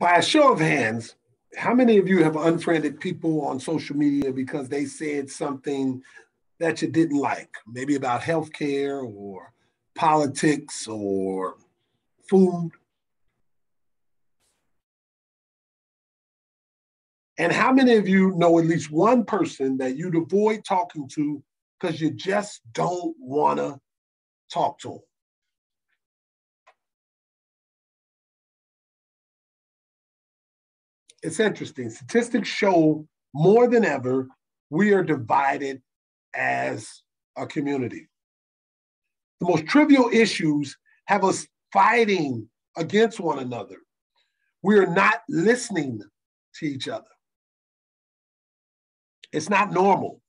By a show of hands, how many of you have unfriended people on social media because they said something that you didn't like, maybe about healthcare or politics or food? And how many of you know at least one person that you'd avoid talking to because you just don't want to talk to them? It's interesting. Statistics show more than ever, we are divided as a community. The most trivial issues have us fighting against one another. We are not listening to each other. It's not normal.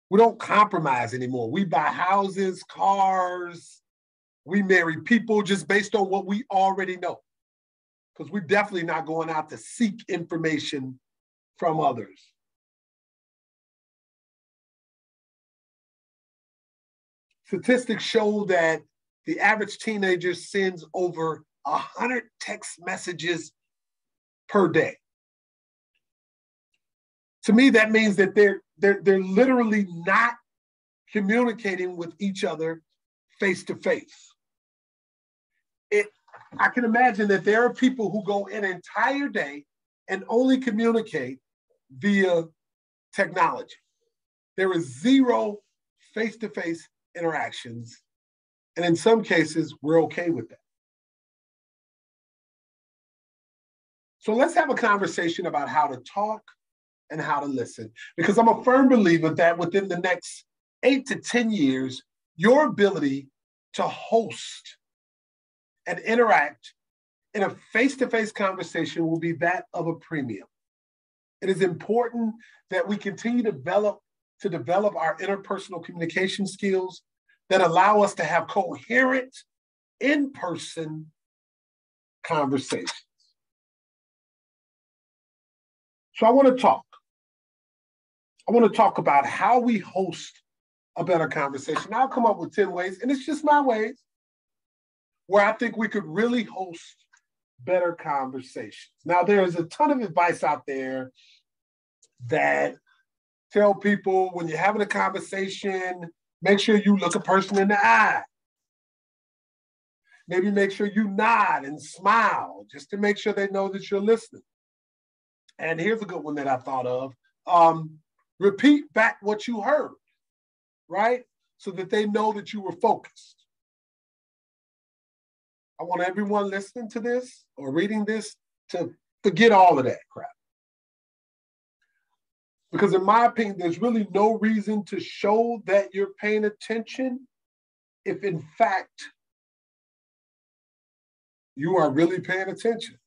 We don't compromise anymore. We buy houses, cars, we marry people just based on what we already know. Because we're definitely not going out to seek information from others. Statistics show that the average teenager sends over 100 text messages per day. To me, that means that they're literally not communicating with each other face to face. I can imagine that there are people who go an entire day and only communicate via technology. There is zero face-to-face interactions. And in some cases, we're okay with that. So let's have a conversation about how to talk and how to listen. Because I'm a firm believer that within the next 8 to 10 years, your ability to host and interact in a face-to-face conversation will be that of a premium. It is important that we continue to develop our interpersonal communication skills that allow us to have coherent, in-person conversations. So I want to talk about how we host a better conversation. I'll come up with 10 ways, and it's just my ways, where I think we could really host better conversations. Now, there's a ton of advice out there that tell people when you're having a conversation, make sure you look a person in the eye. Maybe make sure you nod and smile just to make sure they know that you're listening. And here's a good one that I thought of. Repeat back what you heard, right? So that they know that you were focused. I want everyone listening to this or reading this to forget all of that crap. Because in my opinion, there's really no reason to show that you're paying attention if in fact you are really paying attention.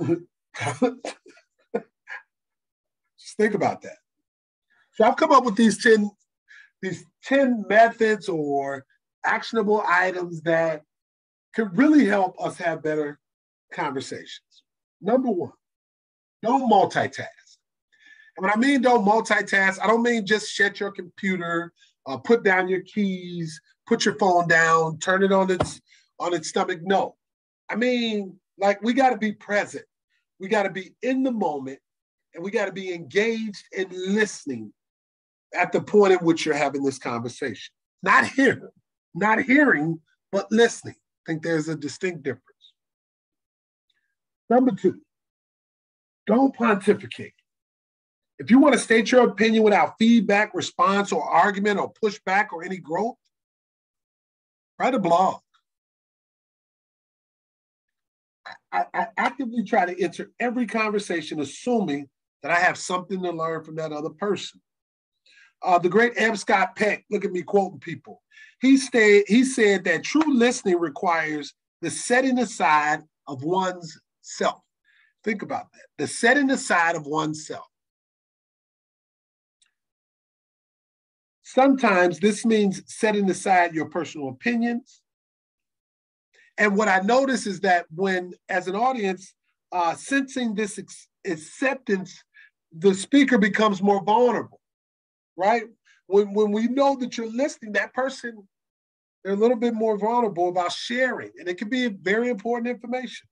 Just think about that. So I've come up with these 10 methods or actionable items that can really help us have better conversations. Number one, don't multitask. And when I mean don't multitask, I don't mean just shut your computer, put down your keys, put your phone down, turn it on its stomach. No, I mean, like, we got to be present. We got to be in the moment, and we got to be engaged in listening at the point at which you're having this conversation. Not hearing, but listening. I think there's a distinct difference. Number two, don't pontificate. If you want to state your opinion without feedback, response, or argument, or pushback, or any growth, write a blog. I actively try to enter every conversation assuming that I have something to learn from that other person. The great M. Scott Peck, look at me quoting people. He said that true listening requires the setting aside of one's self. Think about that. The setting aside of oneself. Sometimes this means setting aside your personal opinions. And what I notice is that when, as an audience, sensing this acceptance, the speaker becomes more vulnerable, right? When we know that you're listening, that person, they're a little bit more vulnerable about sharing, and it can be very important information.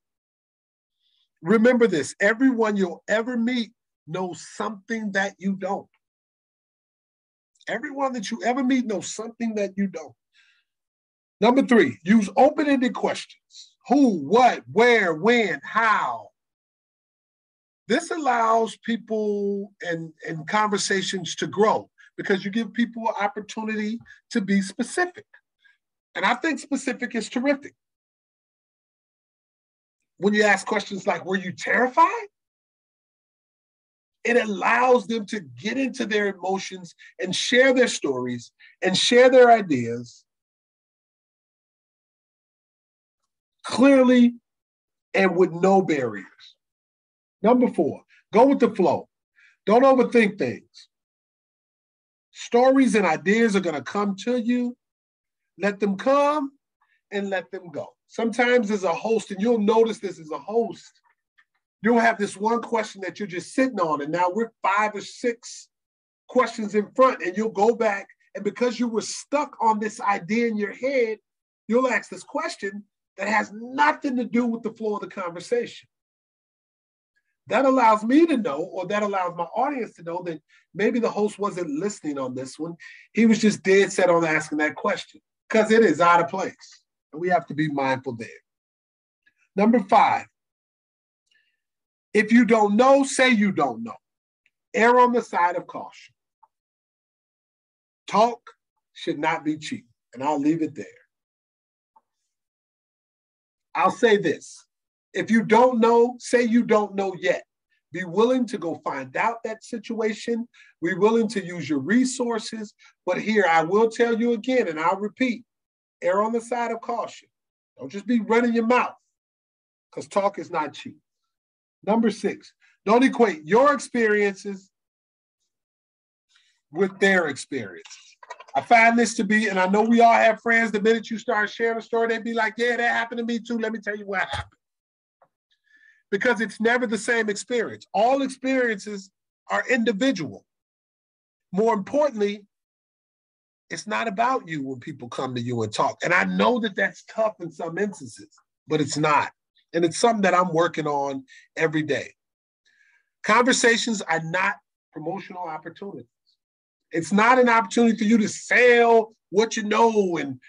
Remember this, everyone you'll ever meet knows something that you don't. Everyone that you ever meet knows something that you don't. Number 3, use open-ended questions. Who, what, where, when, how. This allows people and conversations to grow because you give people an opportunity to be specific. And I think specific is terrific. When you ask questions like, were you terrified? It allows them to get into their emotions and share their stories and share their ideas clearly and with no barriers. Number 4, go with the flow. Don't overthink things. Stories and ideas are going to come to you. Let them come and let them go. Sometimes as a host, and you'll notice this as a host, you'll have this one question that you're just sitting on, and now we're 5 or 6 questions in front, and you'll go back, and because you were stuck on this idea in your head, you'll ask this question that has nothing to do with the flow of the conversation. That allows me to know, or that allows my audience to know that maybe the host wasn't listening on this one. He was just dead set on asking that question because it is out of place. And we have to be mindful there. Number 5, if you don't know, say you don't know. Err on the side of caution. Talk should not be cheap, and I'll leave it there. I'll say this. If you don't know, say you don't know yet. Be willing to go find out that situation. Be willing to use your resources. But here, I will tell you again, and I'll repeat, err on the side of caution. Don't just be running your mouth, because talk is not cheap. Number 6, don't equate your experiences with their experiences. I find this to be, and I know we all have friends, the minute you start sharing a story, they'd be like, yeah, that happened to me too. Let me tell you what happened. Because it's never the same experience. All experiences are individual. More importantly, it's not about you when people come to you and talk. And I know that that's tough in some instances, but it's not. And it's something that I'm working on every day. Conversations are not promotional opportunities. It's not an opportunity for you to sell what you know and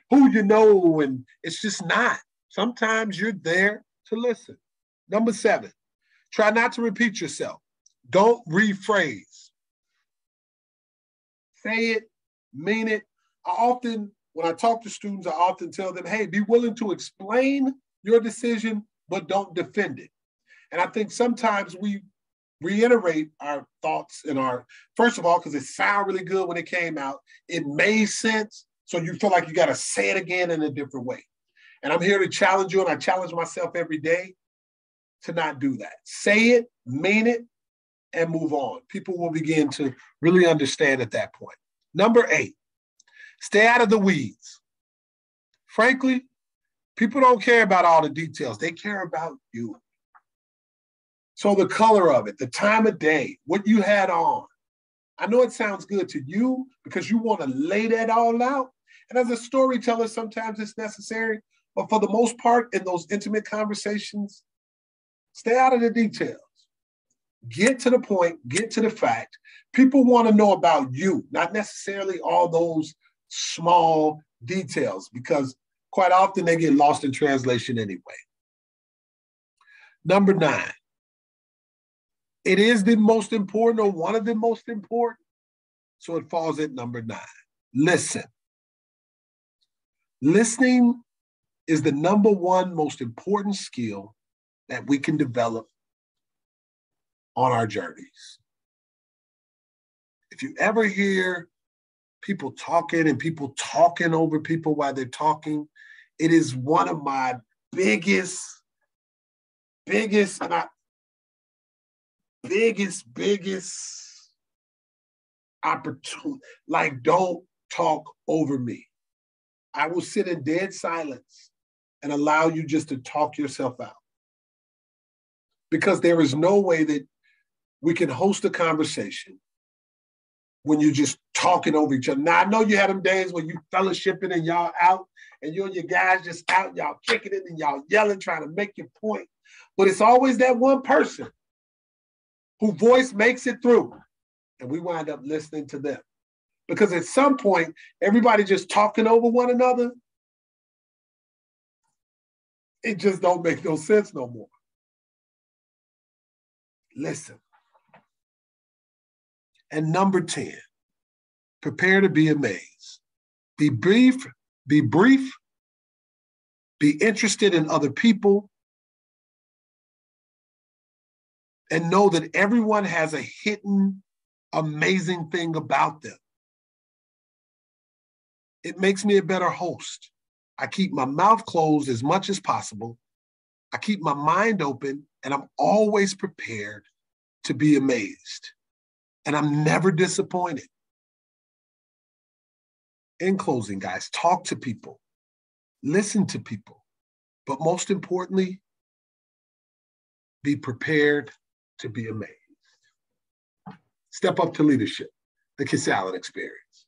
who you know, and it's just not. Sometimes you're there to listen. Number 7, try not to repeat yourself. Don't rephrase. Say it, mean it. When I talk to students, I often tell them, hey, be willing to explain your decision, but don't defend it. And I think sometimes we reiterate our thoughts and first of all, because it sounded really good when it came out, it made sense. So you feel like you got to say it again in a different way. And I'm here to challenge you, and I challenge myself every day to not do that. Say it, mean it, and move on. People will begin to really understand at that point. Number 8, stay out of the weeds. Frankly, people don't care about all the details. They care about you. So the color of it, the time of day, what you had on. I know it sounds good to you because you want to lay that all out. And as a storyteller, sometimes it's necessary. But for the most part, in those intimate conversations, stay out of the details. Get to the point, get to the fact. People want to know about you, not necessarily all those small details, because quite often they get lost in translation anyway. Number 9, it is the most important, or one of the most important, so it falls at number 9. Listen. Listening is the number 1 most important skill that we can develop on our journeys. If you ever hear people talking and people talking over people while they're talking, it is one of my biggest opportunity. Like, don't talk over me. I will sit in dead silence and allow you just to talk yourself out. Because there is no way that we can host a conversation when you're just talking over each other. Now, I know you had them days when you fellowshipping and y'all out, and you and your guys just out, y'all kicking it and y'all yelling, trying to make your point. But it's always that one person whose voice makes it through, and we wind up listening to them. Because at some point, everybody just talking over one another, it just don't make no sense no more. Listen. And number 10, prepare to be amazed. Be brief, be interested in other people, and know that everyone has a hidden, amazing thing about them. It makes me a better host. I keep my mouth closed as much as possible. I keep my mind open, and I'm always prepared to be amazed. And I'm never disappointed. In closing, guys, talk to people, listen to people, but most importantly, be prepared to be amazed. Step up to leadership, the Kiss Allen experience.